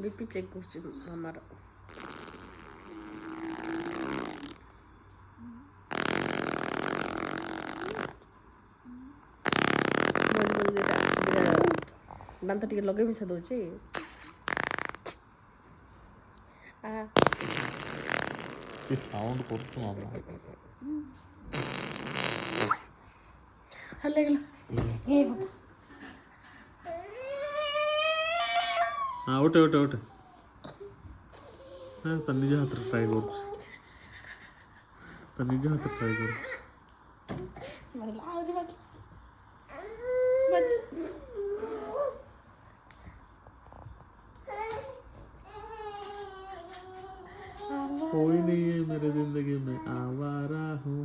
BP check करछि हमारा ଦାନ୍ତ ଟିକେ ଲଗେଇ ମିଶା ଦଉଛି କି ସାଉଣ୍ଡ କରୁଛୁ ମାମା। ହେଲେ ହଁ ଉଠେ ଉଠେ ଉଠେ। ହଁ ତା ନିଜ ହାତରେ ଟ୍ରାଏ କରୁଛି। ତା ନିଜ ହାତରେ ଟ୍ରାଏ କରୁଛି। कोई नहीं है मेरे जिंदगी में आवारा हूँ।